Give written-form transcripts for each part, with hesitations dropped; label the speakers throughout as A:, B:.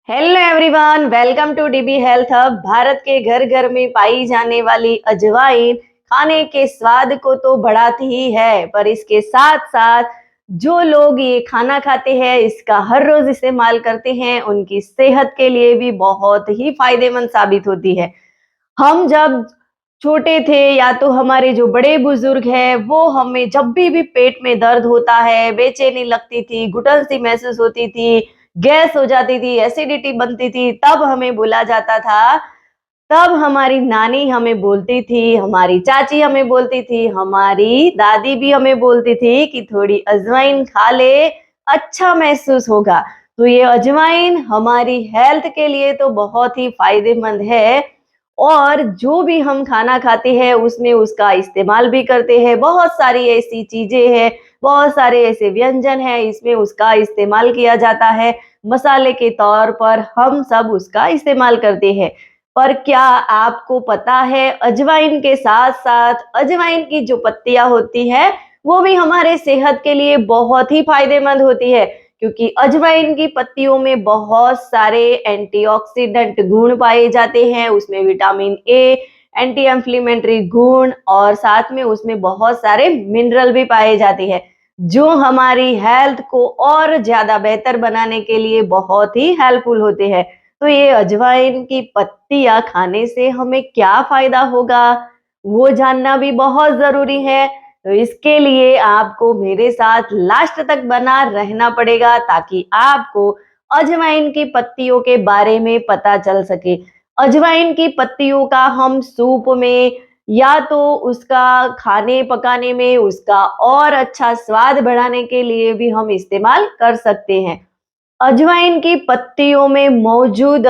A: Hello everyone, welcome to DB health hub. Bharat के घर घर में पाई जाने वाली अजवाइन खाने के स्वाद को तो बढ़ाती ही है, पर इसके साथ साथ जो लोग ये खाना खाते हैं, इसका हर रोज इस्तेमाल करते हैं, उनकी सेहत के लिए भी बहुत ही फायदेमंद साबित होती है। हम जब छोटे थे या तो हमारे जो बड़े बुजुर्ग हैं, वो हमें जब भी पेट में दर्द होता है, बेचैनी लगती थी, घुटन सी महसूस होती थी, गैस हो जाती थी, एसिडिटी बनती थी, तब हमें बोला जाता था, तब हमारी नानी हमें बोलती थी, हमारी चाची हमें बोलती थी, हमारी दादी भी हमें बोलती थी कि थोड़ी अजवाइन खा ले, अच्छा महसूस होगा। तो ये अजवाइन हमारी हेल्थ के लिए तो बहुत ही फायदेमंद है, और जो भी हम खाना खाते हैं उसमें उसका इस्तेमाल भी करते हैं। बहुत सारी ऐसी चीजें हैं, बहुत सारे ऐसे व्यंजन हैं, इसमें उसका इस्तेमाल किया जाता है। मसाले के तौर पर हम सब उसका इस्तेमाल करते हैं। पर क्या आपको पता है, अजवाइन के साथ साथ अजवाइन की जो पत्तियां होती है वो भी हमारे सेहत के लिए बहुत ही फायदेमंद होती है, क्योंकि अजवाइन की पत्तियों में बहुत सारे एंटीऑक्सीडेंट गुण पाए जाते हैं। उसमें विटामिन ए, एंटी इंफ्लेमेटरी गुण और साथ में उसमें बहुत सारे मिनरल भी पाए जाते हैं, जो हमारी हेल्थ को और ज्यादा बेहतर बनाने के लिए बहुत ही हेल्पफुल होते हैं। तो ये अजवाइन की पत्तियां खाने से हमें क्या फायदा होगा, वो जानना भी बहुत जरूरी है। तो इसके लिए आपको मेरे साथ लास्ट तक बना रहना पड़ेगा, ताकि आपको अजवाइन की पत्तियों के बारे में पता चल सके। अजवाइन की पत्तियों का हम सूप में या तो उसका खाने पकाने में उसका और अच्छा स्वाद बढ़ाने के लिए भी हम इस्तेमाल कर सकते हैं। अजवाइन की पत्तियों में मौजूद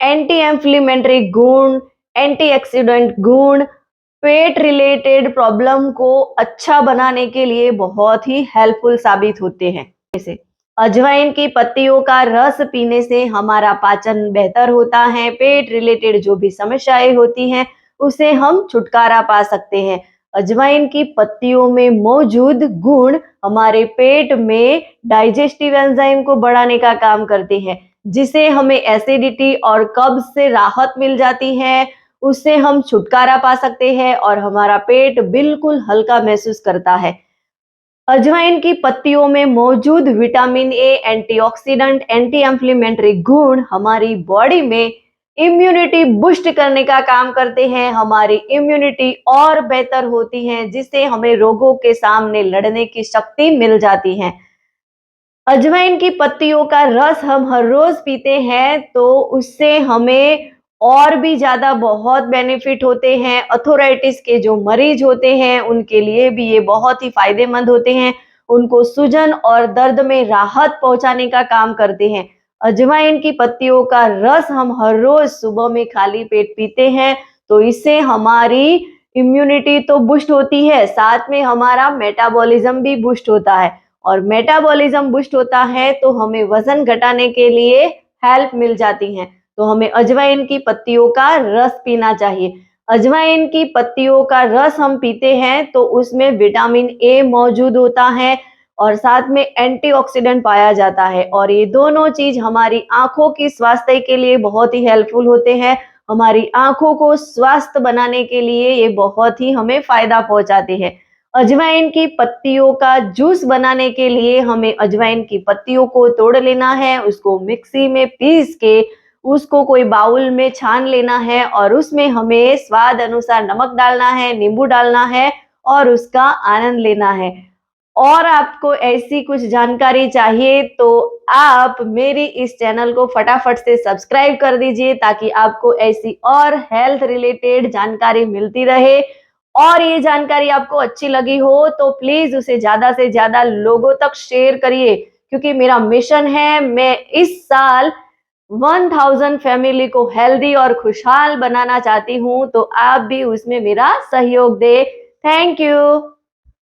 A: एंटी इंफ्लेमेटरी गुण, एंटीऑक्सीडेंट गुण पेट रिलेटेड प्रॉब्लम को अच्छा बनाने के लिए बहुत ही हेल्पफुल साबित होते हैं। जैसे अजवाइन की पत्तियों का रस पीने से हमारा पाचन बेहतर होता है, पेट रिलेटेड जो भी समस्याएं होती हैं उसे हम छुटकारा पा सकते हैं। अजवाइन की पत्तियों में मौजूद गुण हमारे पेट में डाइजेस्टिव एंजाइम को बढ़ाने का काम करते हैं, जिसे हमें एसिडिटी और कब्ज से राहत मिल जाती है। उससे हम छुटकारा पा सकते हैं और हमारा पेट बिल्कुल हल्का महसूस करता है। अजवाइन की पत्तियों में मौजूद vitamin A, antioxidant, anti inflammatory गुण हमारी बॉडी में इम्यूनिटी बूस्ट करने का काम करते हैं। हमारी इम्यूनिटी और बेहतर होती है, जिससे हमें रोगों के सामने लड़ने की शक्ति मिल जाती है। अजवाइन की पत्तियों का रस हम हर रोज पीते हैं तो उससे हमें और भी ज्यादा बहुत बेनिफिट होते हैं। अर्थराइटिस के जो मरीज होते हैं उनके लिए भी ये बहुत ही फायदेमंद होते हैं। उनको सूजन और दर्द में राहत पहुंचाने का काम करते हैं। अजवाइन की पत्तियों का रस हम हर रोज सुबह में खाली पेट पीते हैं तो इससे हमारी इम्यूनिटी तो बूस्ट होती है, साथ में हमारा मेटाबॉलिज्म भी बूस्ट होता है। और मेटाबॉलिज्म बूस्ट होता है तो हमें वजन घटाने के लिए हेल्प मिल जाती है। तो हमें अजवाइन की पत्तियों का रस पीना चाहिए। अजवाइन की पत्तियों का रस हम पीते हैं तो उसमें विटामिन ए मौजूद होता है और साथ में एंटीऑक्सीडेंट पाया जाता है, और ये दोनों चीज हमारी आंखों की स्वास्थ्य के लिए बहुत ही हेल्पफुल होते हैं। हमारी आंखों को स्वस्थ बनाने के लिए ये बहुत ही हमें फायदा पहुंचाते हैं। अजवाइन की पत्तियों का जूस बनाने के लिए हमें अजवाइन की पत्तियों को तोड़ लेना है, उसको मिक्सी में पीस के उसको कोई बाउल में छान लेना है, और उसमें हमें स्वाद अनुसार नमक डालना है, नींबू डालना है और उसका आनंद लेना है। और आपको ऐसी कुछ जानकारी चाहिए तो आप मेरी इस चैनल को फटाफट से सब्सक्राइब कर दीजिए, ताकि आपको ऐसी और हेल्थ रिलेटेड जानकारी मिलती रहे। और ये जानकारी आपको अच्छी लगी हो तो प्लीज उसे ज्यादा से ज्यादा लोगों तक शेयर करिए, क्योंकि मेरा मिशन है, मैं इस साल 1000 फैमिली को हेल्दी और खुशहाल बनाना चाहती हूँ, तो आप भी उसमें मेरा सहयोग दे। Thank you.